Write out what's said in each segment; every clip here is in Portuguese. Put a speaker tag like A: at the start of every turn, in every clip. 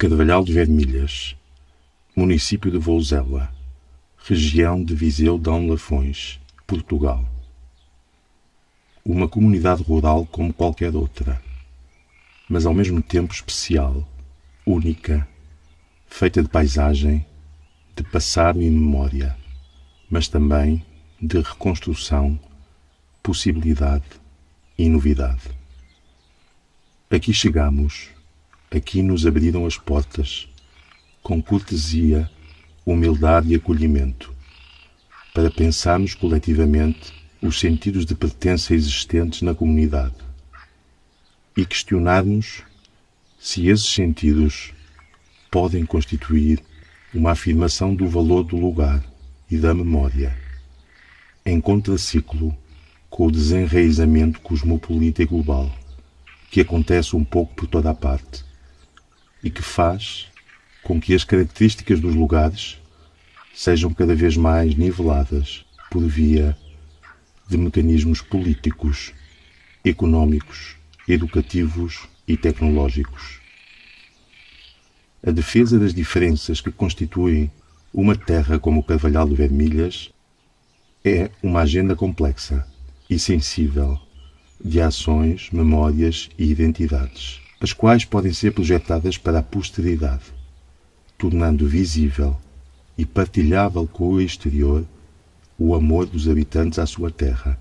A: Carvalhal de Vermelhas, município de Vouzela, região de Viseu Dão Lafões, Portugal. Uma comunidade rural como qualquer outra, mas ao mesmo tempo especial, única, feita de paisagem, de passado e memória, mas também de reconstrução, possibilidade e novidade. Aqui chegamos, aqui nos abriram as portas, com cortesia, humildade e acolhimento, para pensarmos coletivamente os sentidos de pertença existentes na comunidade e questionarmos se esses sentidos podem constituir uma afirmação do valor do lugar e da memória, em contraciclo com o desenraizamento cosmopolita e global que acontece um pouco por toda a parte e que faz com que as características dos lugares sejam cada vez mais niveladas por via de mecanismos políticos, económicos, educativos e tecnológicos. A defesa das diferenças que constituem uma terra como o Carvalhal de Vermelhas é uma agenda complexa e sensível de ações, memórias e identidades, as quais podem ser projetadas para a posteridade, tornando visível e partilhável com o exterior o amor dos habitantes à sua terra,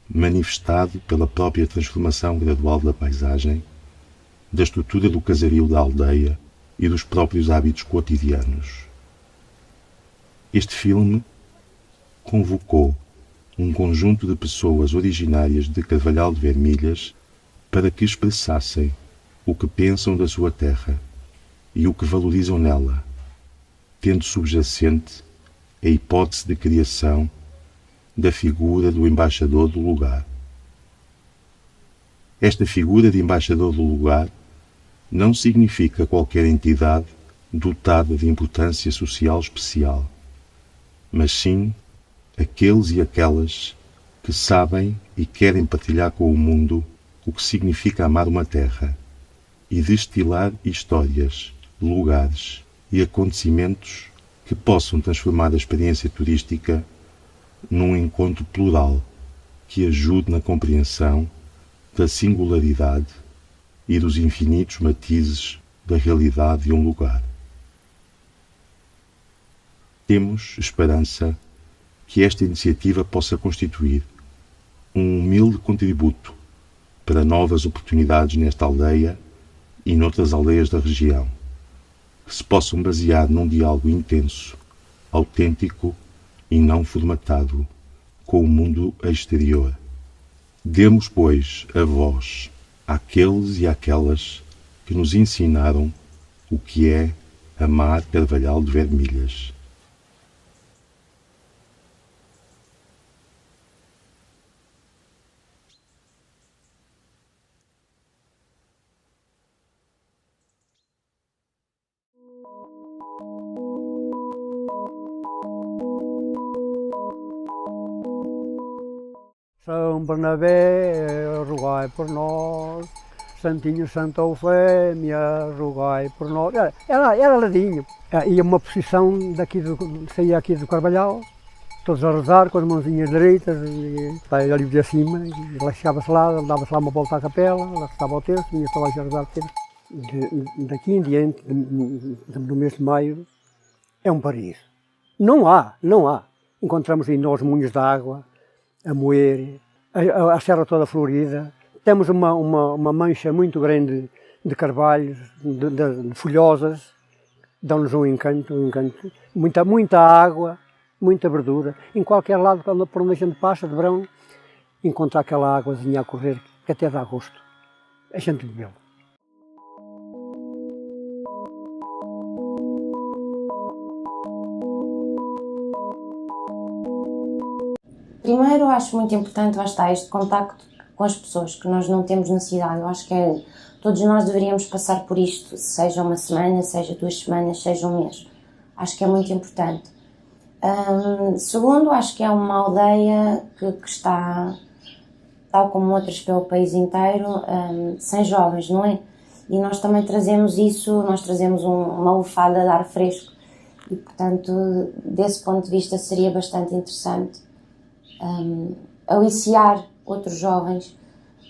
A: manifestado pela própria transformação gradual da paisagem, da estrutura do casario da aldeia e dos próprios hábitos cotidianos. Este filme convocou um conjunto de pessoas originárias de Carvalhal de Vermelhas para que expressassem o que pensam da sua terra e o que valorizam nela, tendo subjacente a hipótese de criação da figura do embaixador do lugar. Esta figura de embaixador do lugar não significa qualquer entidade dotada de importância social especial, mas sim aqueles e aquelas que sabem e querem partilhar com o mundo o que significa amar uma terra e destilar histórias, lugares e acontecimentos que possam transformar a experiência turística num encontro plural que ajude na compreensão da singularidade e dos infinitos matizes da realidade de um lugar. Temos esperança que esta iniciativa possa constituir um humilde contributo para novas oportunidades nesta aldeia e noutras aldeias da região, que se possam basear num diálogo intenso, autêntico e não formatado com o mundo exterior. Demos, pois, a voz àqueles e àquelas que nos ensinaram o que é amar Carvalhal de Vermelhas.
B: São Bernabé, rogai por nós. Santinho Santa Eufémia, rogai por nós. Era ladinho. Ia uma procissão saía aqui do Carvalhal, todos a rezar com as mãozinhas direitas, e ali de cima, e lá chegava-se lá, dava-se lá uma volta à capela, lá estava o terço, vinha só lá a rezar o terço. Daqui em diante, no mês de maio, é um paraíso. Não há. Encontramos aí nós moinhos de água, a moer, a serra toda florida. Temos uma mancha muito grande de carvalhos, de folhosas, dão-nos um encanto. Muita água, muita verdura. Em qualquer lado, por onde a gente passa de verão, encontra aquela águazinha a correr, que até dá gosto. A gente bebeu.
C: Primeiro, acho muito importante, lá está, este contacto com as pessoas, que nós não temos na cidade. Eu acho que todos nós deveríamos passar por isto, seja uma semana, seja 2 semanas, seja um mês. Acho que é muito importante. Segundo, acho que é uma aldeia que está, tal como outras pelo país inteiro, sem jovens, não é? E nós também trazemos isso, nós trazemos uma lufada de ar fresco e, portanto, desse ponto de vista seria bastante interessante aliciar outros jovens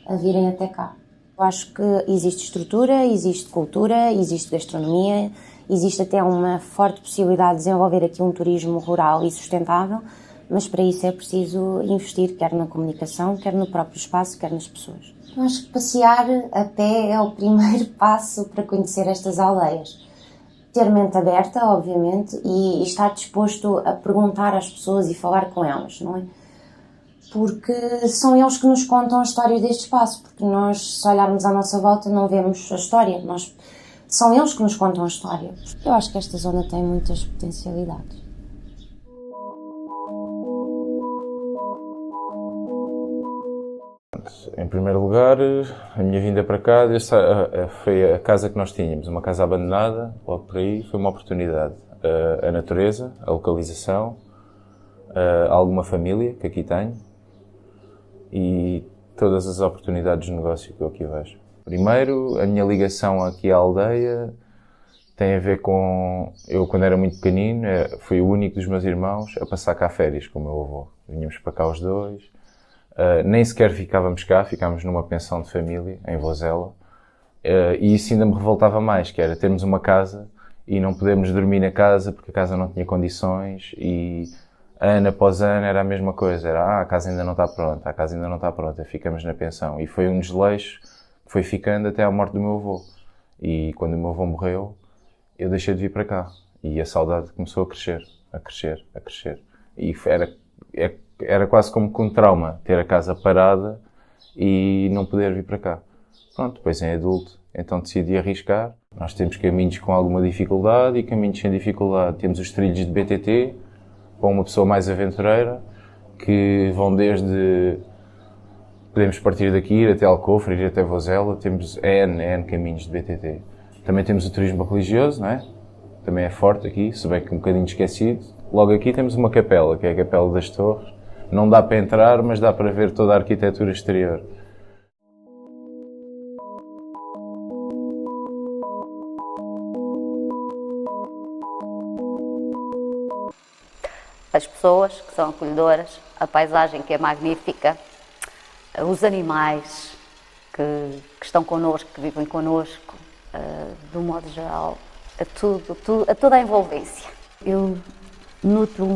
C: a virem até cá. Eu acho que existe estrutura, existe cultura, existe gastronomia, existe até uma forte possibilidade de desenvolver aqui um turismo rural e sustentável, mas para isso é preciso investir, quer na comunicação, quer no próprio espaço, quer nas pessoas. Eu acho que passear a pé é o primeiro passo para conhecer estas aldeias. Ter mente aberta, obviamente, e estar disposto a perguntar às pessoas e falar com elas, não é? Porque são eles que nos contam a história deste espaço, porque nós, se olharmos à nossa volta, não vemos a história. São eles que nos contam a história. Eu acho que esta zona tem muitas potencialidades.
D: Em primeiro lugar, a minha vinda para cá foi a casa que nós tínhamos, uma casa abandonada, logo por aí, foi uma oportunidade. A natureza, a localização, alguma família que aqui tenho e todas as oportunidades de negócio que eu aqui vejo. Primeiro, a minha ligação aqui à aldeia tem a ver com... Eu, quando era muito pequenino, fui o único dos meus irmãos a passar cá férias com o meu avô. Vinhamos para cá os dois. Nem sequer ficávamos cá, ficámos numa pensão de família, em Vozela. E isso ainda me revoltava mais, que era termos uma casa e não podermos dormir na casa porque a casa não tinha condições e ano após ano era a mesma coisa. Era, a casa ainda não está pronta, a casa ainda não está pronta, ficamos na pensão. E foi um desleixo que foi ficando até à morte do meu avô. E quando o meu avô morreu, eu deixei de vir para cá. E a saudade começou a crescer, a crescer, a crescer. E era quase como com um trauma, ter a casa parada e não poder vir para cá. Pronto, depois em adulto, então decidi arriscar. Nós temos caminhos com alguma dificuldade e caminhos sem dificuldade. Temos os trilhos de BTT, para uma pessoa mais aventureira, que vão desde... Podemos partir daqui, ir até Alcofre, ir até Vozela, temos N caminhos de BTT. Também temos o turismo religioso, não é? Também é forte aqui, se bem que um bocadinho esquecido. Logo aqui temos uma capela, que é a Capela das Torres. Não dá para entrar, mas dá para ver toda a arquitetura exterior.
E: As pessoas que são acolhedoras, a paisagem que é magnífica, os animais que estão connosco, que vivem connosco, de um modo geral, a toda a envolvência. Eu nutro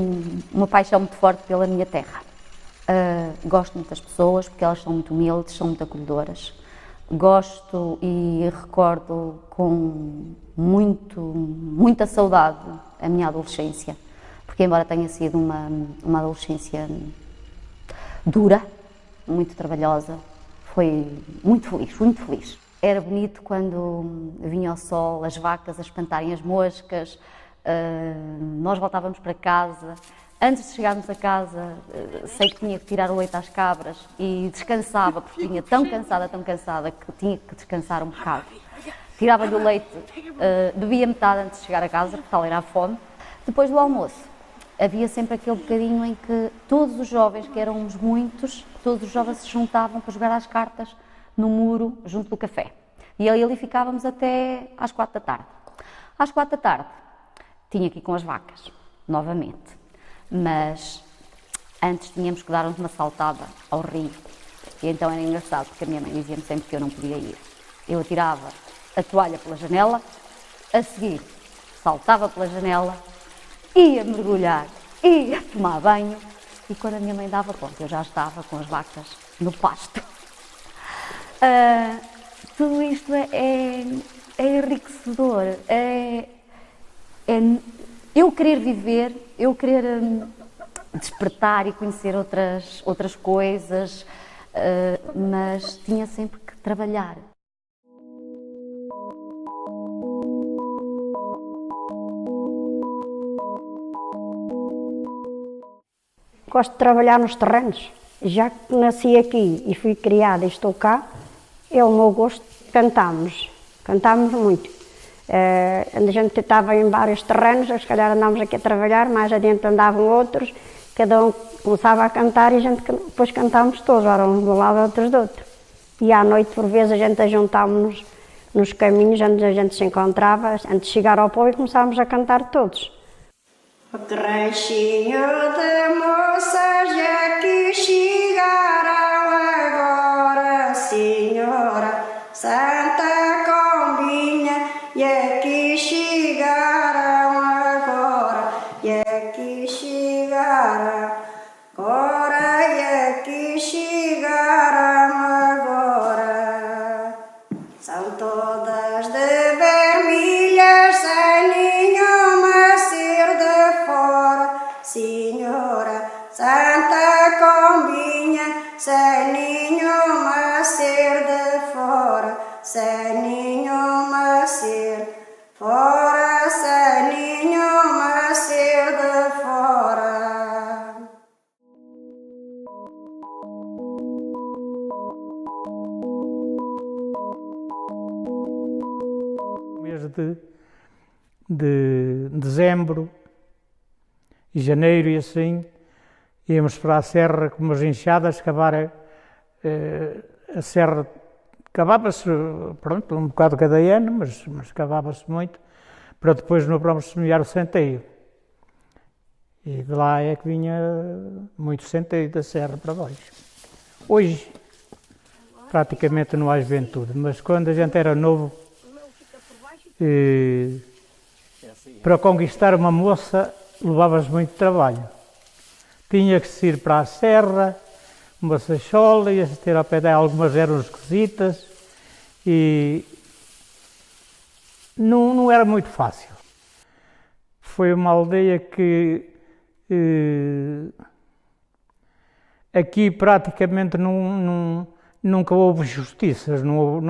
E: uma paixão muito forte pela minha terra. Gosto muito das pessoas, porque elas são muito humildes, são muito acolhedoras. Gosto e recordo com muita saudade a minha adolescência, porque embora tenha sido uma adolescência dura, muito trabalhosa, foi muito feliz, muito feliz. Era bonito quando vinha o sol, as vacas a espantarem as moscas, nós voltávamos para casa. Antes de chegarmos a casa, sei que tinha que tirar o leite às cabras e descansava, porque vinha tão cansada, que tinha que descansar um bocado. Tirava-lhe o leite, bebia metade antes de chegar a casa, porque tal era a fome. Depois do almoço, havia sempre aquele bocadinho em que todos os jovens, que éramos muitos, todos os jovens se juntavam para jogar às cartas no muro, junto do café. E ali ficávamos até às 4 da tarde. Às 4 da tarde, tinha que ir com as vacas, novamente. Mas antes tínhamos que dar uma saltada ao rio. E então era engraçado, porque a minha mãe dizia-me sempre que eu não podia ir. Eu atirava a toalha pela janela, a seguir saltava pela janela, ia mergulhar, ia tomar banho, e quando a minha mãe dava conta, eu já estava com as vacas no pasto. Tudo isto é enriquecedor, eu querer viver, eu querer despertar e conhecer outras coisas, mas tinha sempre que trabalhar.
F: Gosto de trabalhar nos terrenos. Já que nasci aqui e fui criada e estou cá, é o meu gosto. Cantamos muito. A gente estava em vários terrenos, se calhar andámos aqui a trabalhar, mais adiante andavam outros, cada um começava a cantar e a gente depois cantávamos todos, ora uns de um lado, outros do outro. E à noite, por vezes, a gente juntámos-nos nos caminhos onde a gente se encontrava, antes de chegar ao povo, e começávamos a cantar todos. O crescinho de moças já que chegaram agora, senhora Santa Combinha, e aqui chegaram agora, e aqui chegaram agora, e aqui chegaram agora. São todas de vermelhas, sem nenhuma ser de fora, senhora Santa Combinha, sem nenhuma ser de fora, sem nenhuma ser fora, sem nenhuma ser de fora.
G: Mês de dezembro e janeiro e assim, íamos para a serra com umas enxadas, cavar a serra, cavava-se, pronto, um bocado cada ano, mas cavava-se muito, para depois no próximo semear o centeio. E de lá é que vinha muito centeio da serra para baixo. Hoje, praticamente não há juventude, mas quando a gente era novo, para conquistar uma moça levava-se muito trabalho. Tinha que se ir para a serra, uma sachola, ia-se ter ao pé dela, algumas eram esquisitas e não era muito fácil. Foi uma aldeia que aqui praticamente nunca houve justiças, não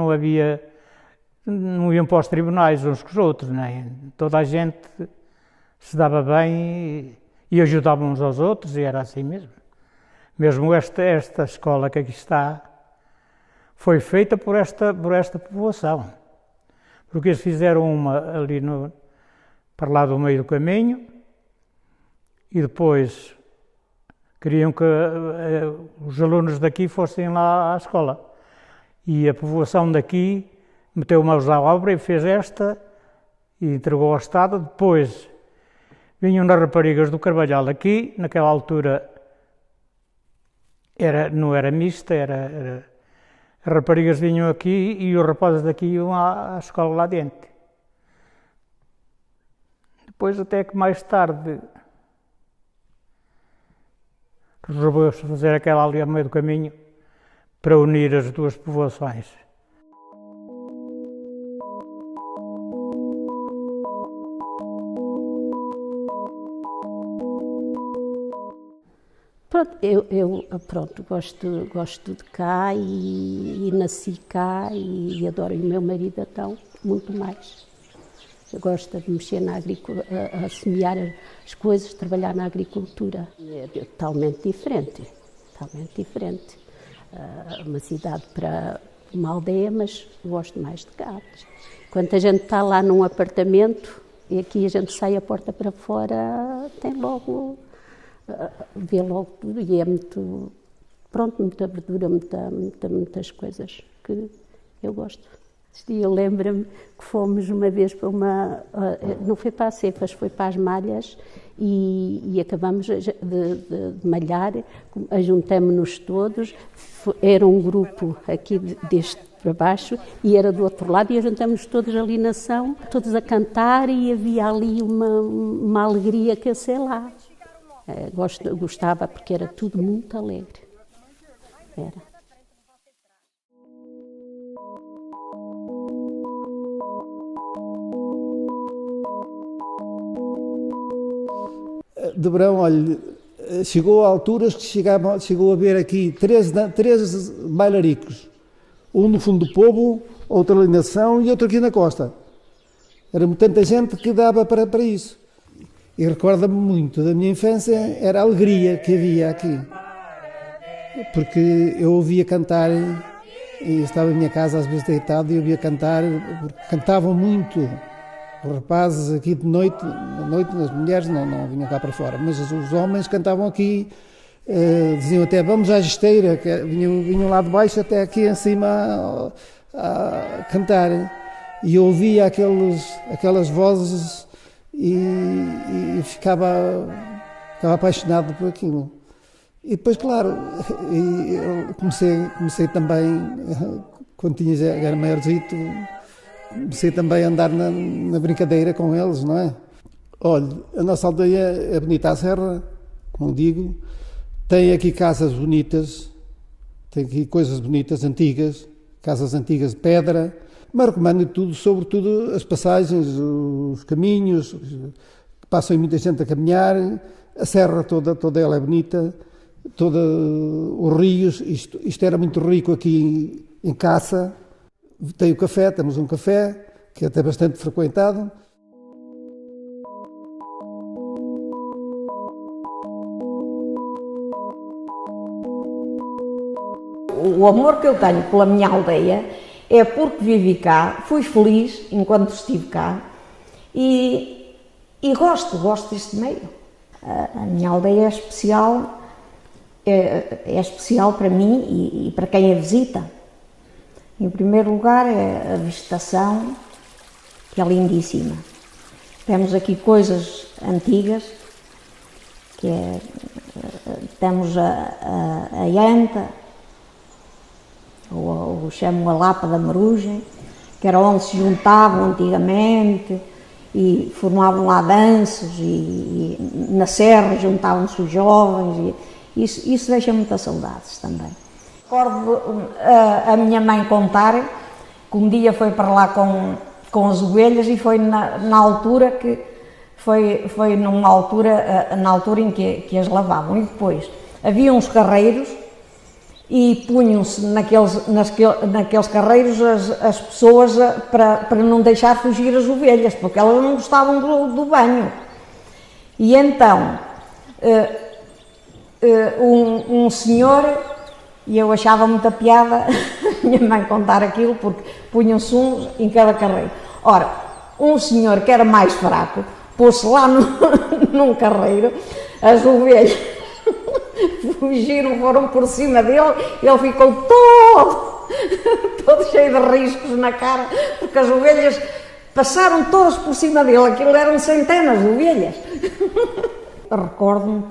G: iam para os tribunais uns com os outros, nem. Toda a gente se dava bem e ajudavam uns aos outros, e era assim mesmo. Mesmo esta escola que aqui está foi feita por esta povoação, porque eles fizeram uma ali para lá do meio do caminho e depois queriam que os alunos daqui fossem lá à escola, e a povoação daqui meteu mãos à obra e fez esta e entregou ao Estado. Depois vinham nas raparigas do Carvalhal aqui, naquela altura não era mista, as raparigas vinham aqui e os rapazes daqui iam à escola lá dentro. Depois até que mais tarde resolveu-se fazer aquela ali ao meio do caminho para unir as duas povoações.
H: Pronto, gosto de cá e nasci cá e adoro o meu marido então, muito mais. Eu gosto de mexer na agricultura, a semear as coisas, trabalhar na agricultura. É totalmente diferente, totalmente diferente. Uma cidade para uma aldeia, mas gosto mais de cá. Quando a gente está lá num apartamento e aqui a gente sai a porta para fora, tem logo... vê logo tudo e é muito, pronto, muita verdura, muitas coisas que eu gosto. Eu lembro-me que fomos uma vez para não foi para a Cefas, foi para as Malhas e acabamos de malhar, ajuntamos-nos todos, era um grupo aqui deste para baixo e era do outro lado e ajuntamos todos ali na ação, todos a cantar e havia ali uma alegria que eu sei lá. Gostava porque era tudo muito alegre. Era.
I: De verão, olha, chegou a alturas que chegou a haver aqui 13 bailaricos. Um no fundo do povo, outro ali na Ação e outro aqui na costa. Era tanta gente que dava para isso. E recorda-me muito da minha infância, era a alegria que havia aqui. Porque eu ouvia cantar, e estava em minha casa às vezes deitado e ouvia cantar, porque cantavam muito. Os rapazes aqui de noite, as mulheres não vinham cá para fora, mas os homens cantavam aqui, diziam até vamos à gesteira, que vinham lá de baixo até aqui em cima a cantar. E eu ouvia aquelas vozes e ficava apaixonado por aquilo. E depois, claro, eu comecei também, quando era maiorzito, comecei também a andar na brincadeira com eles, não é? Olha, a nossa aldeia é bonita à serra, como digo, tem aqui casas bonitas, tem aqui coisas bonitas, antigas, casas antigas de pedra, mas recomendo tudo, sobretudo as passagens, os caminhos, que passam muita gente a caminhar, a serra toda ela é bonita, todos os rios, isto era muito rico aqui em caça. Tem o café, temos um café, que é até bastante frequentado.
J: O amor que eu tenho pela minha aldeia é porque vivi cá, fui feliz enquanto estive cá e gosto deste meio. A minha aldeia é especial, é especial para mim e para quem a visita. Em primeiro lugar é a vegetação, que é lindíssima. Temos aqui coisas antigas, temos a anta, ou chamo a Lapa da Marugem, que era onde se juntavam antigamente e formavam lá danças e na serra juntavam-se os jovens. Isso deixa muitas saudades também. Recordo a minha mãe contar que um dia foi para lá com as ovelhas e foi na altura que foi na altura em que as lavavam. E depois havia uns carreiros e punham-se naqueles carreiros as pessoas para não deixar fugir as ovelhas, porque elas não gostavam do banho. E então um senhor, e eu achava muita piada a minha mãe contar aquilo, porque punham-se uns em cada carreiro. Ora, um senhor que era mais fraco pôs-se lá num carreiro, as ovelhas fugiram, foram por cima dele, ele ficou todo cheio de riscos na cara, porque as ovelhas passaram todas por cima dele, aquilo eram centenas de ovelhas. Recordo-me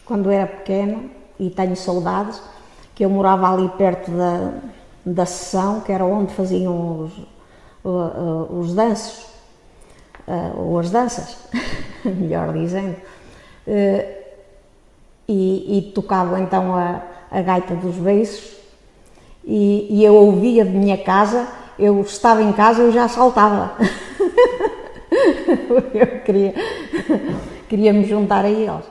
J: quando era pequena, e tenho saudades, que eu morava ali perto da Sessão, que era onde faziam os danços, ou as danças, melhor dizendo, e tocavam então a gaita dos beiços, e eu ouvia de minha casa, eu estava em casa, eu já saltava. Eu queria me juntar a eles.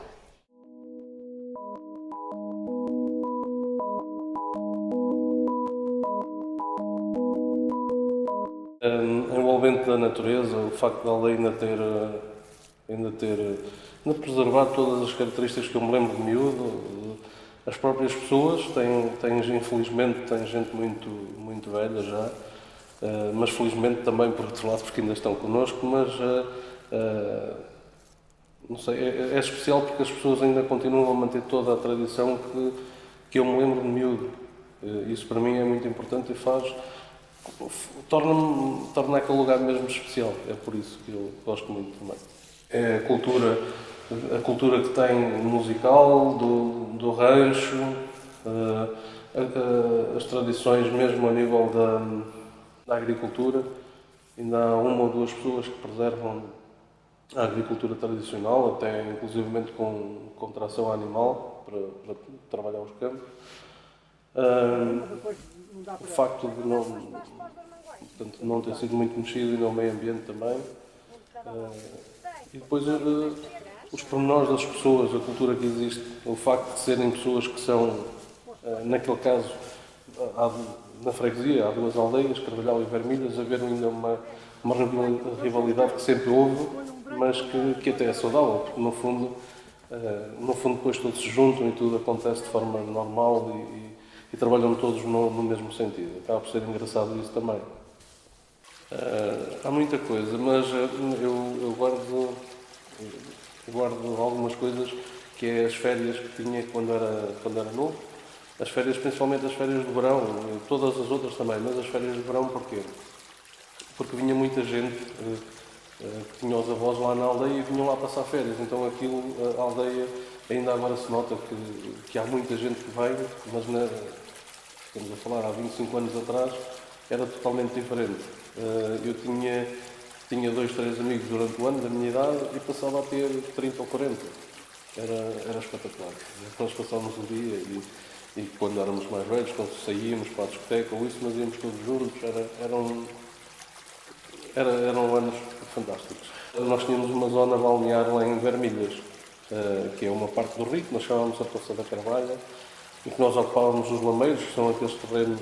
K: Envolvente da natureza, o facto de a aldeia ainda preservar todas as características que eu me lembro de miúdo, as próprias pessoas, infelizmente tem gente muito velha já, mas felizmente também por outro lado porque ainda estão connosco, mas não sei, é especial porque as pessoas ainda continuam a manter toda a tradição que eu me lembro de miúdo. Isso para mim é muito importante e torna aquele lugar mesmo especial. É por isso que eu gosto muito também. É a cultura que tem musical, do rancho, as tradições mesmo a nível da agricultura. Ainda há uma ou duas pessoas que preservam a agricultura tradicional, até inclusivamente com tração animal, para trabalhar os campos. O facto de não ter sido muito mexido no meio ambiente também. E depois os pormenores das pessoas, a cultura que existe, o facto de serem pessoas que são, naquele caso, na freguesia, há duas aldeias, Carvalhal e Vermilhas, haver ainda uma rivalidade que sempre houve, mas que até é saudável, porque no fundo depois todos se juntam e tudo acontece de forma normal e trabalham todos no mesmo sentido. Acaba por ser engraçado isso também. Há muita coisa, mas eu guardo algumas coisas, que é as férias que tinha quando era novo. As férias, principalmente as férias de verão, todas as outras também, mas as férias de verão porquê? porque vinha muita gente que tinha os avós lá na aldeia e vinham lá passar férias. Então aquilo, a aldeia, ainda agora se nota que há muita gente que vem, mas estamos a falar há 25 anos atrás, era totalmente diferente. Eu tinha 2, 3 amigos durante o ano da minha idade e passava a ter 30 ou 40. Era espetacular. Nós passávamos o dia e quando éramos mais velhos, quando saíamos para a discoteca ou isso, nós íamos todos juntos. Eram anos fantásticos. Nós tínhamos uma zona balnear lá em Vermilhas, que é uma parte do rio, que nós chamávamos a Poça da Carvalha, e que nós ocupávamos os lameiros, que são aqueles terrenos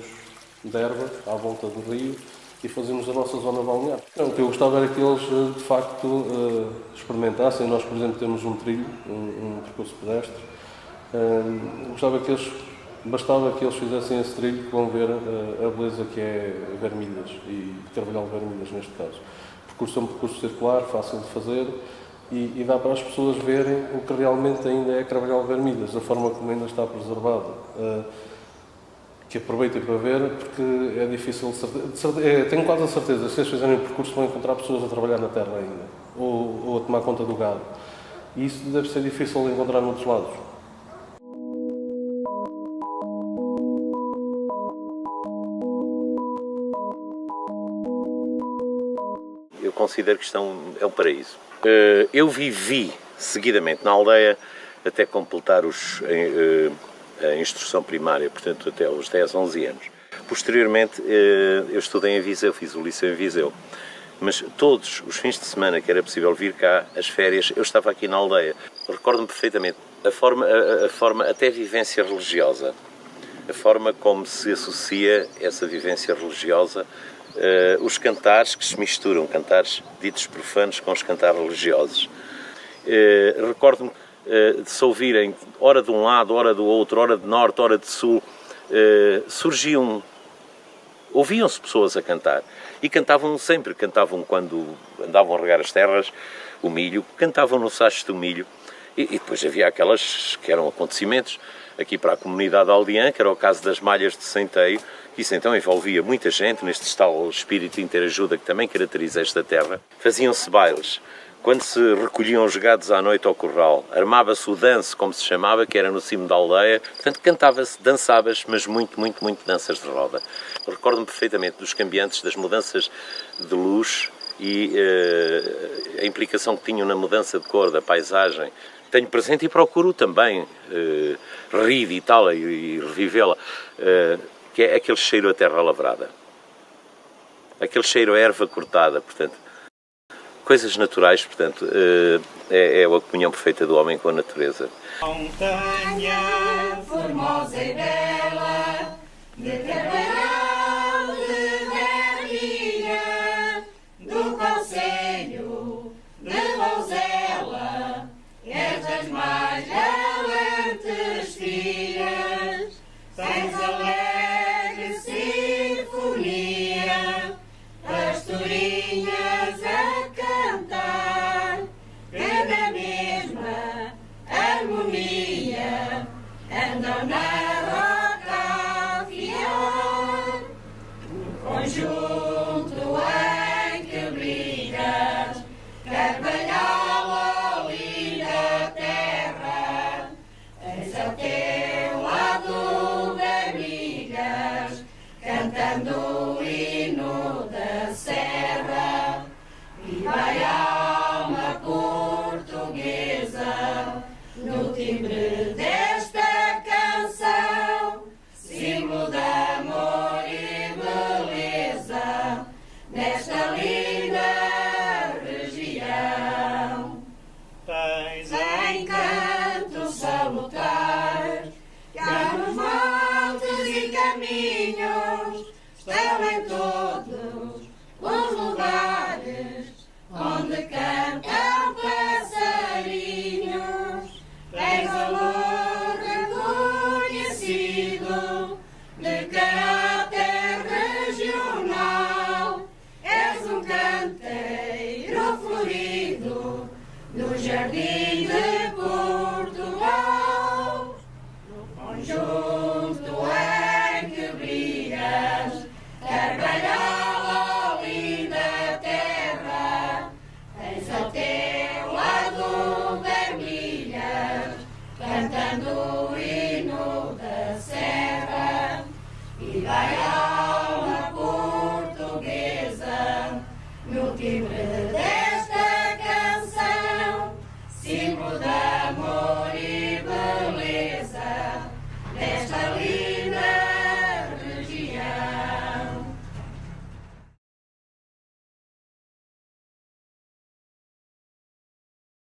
K: de erva à volta do rio, e fazíamos a nossa zona balnear. O que eu gostava era que eles, de facto, experimentassem. Nós, por exemplo, temos um trilho, um percurso pedestre. Gostava que bastava que eles fizessem esse trilho, que vão ver a beleza que é Vermilhas, e Carvalhal Vermilhas neste caso. O percurso é um percurso circular, fácil de fazer, e dá para as pessoas verem o que realmente ainda é Carvalhal Vermilhas, a forma como ainda está preservado. Que aproveitem para ver, porque é difícil, tenho quase a certeza, se eles fizerem o percurso vão encontrar pessoas a trabalhar na terra ainda, ou a tomar conta do gado. E isso deve ser difícil de encontrar noutros lados.
L: Eu considero que isto é um paraíso. Eu vivi seguidamente na aldeia até completar a instrução primária, portanto até aos 10, 11 anos. Posteriormente eu estudei em Viseu, fiz o liceu em Viseu, mas todos os fins de semana que era possível vir cá, as férias, eu estava aqui na aldeia. Recordo-me perfeitamente a forma até vivência religiosa, a forma como se associa essa vivência religiosa, os cantares que se misturam, cantares ditos profanos com os cantares religiosos. Recordo-me de se ouvirem, hora de um lado, hora do outro, hora de norte, hora de sul, ouviam-se pessoas a cantar. E cantavam sempre, cantavam quando andavam a regar as terras, o milho, cantavam no sacho do milho. E depois havia aquelas que eram acontecimentos aqui para a comunidade aldeã, que era o caso das malhas de centeio, que isso então envolvia muita gente, neste tal espírito de interajuda que também caracteriza esta terra. Faziam-se bailes. Quando se recolhiam os gados à noite ao curral, armava-se o dance, como se chamava, que era no cimo da aldeia. Portanto, cantava-se, dançava-se, mas muito danças de roda. Recordo-me perfeitamente dos cambiantes, das mudanças de luz e a implicação que tinham na mudança de cor da paisagem. Tenho presente e procuro também reeditá-la e revivê-la, que é aquele cheiro a terra lavrada. Aquele cheiro a erva cortada, portanto. Coisas naturais, portanto, é a comunhão perfeita do homem com a natureza.
M: Montanha formosa e bela, de Carvalhal de Vermilha, do concelho de Lousela, és das mais galantes filhas, tens alegre sinfonia, pastorinhas a cantar, que na mesma harmonia andam na roca a fiar. Conjunto em que brilhas, Carvalhal, ó linda terra, tens a teu lado Vermilhas, cantando o hino da serra. Viva a alma portuguesa, no timbre desta canção, símbolo de amor e beleza, nesta linda região. Tens encanto salutar, que há nos montes e caminhos, estão em todos os lugares onde cantam passarinhos. Tens valor reconhecido, de caráter regional, és um canteiro florido no jardim de Portugal. No conjunto em que brilhas, Carvalhal, ó linda no timbre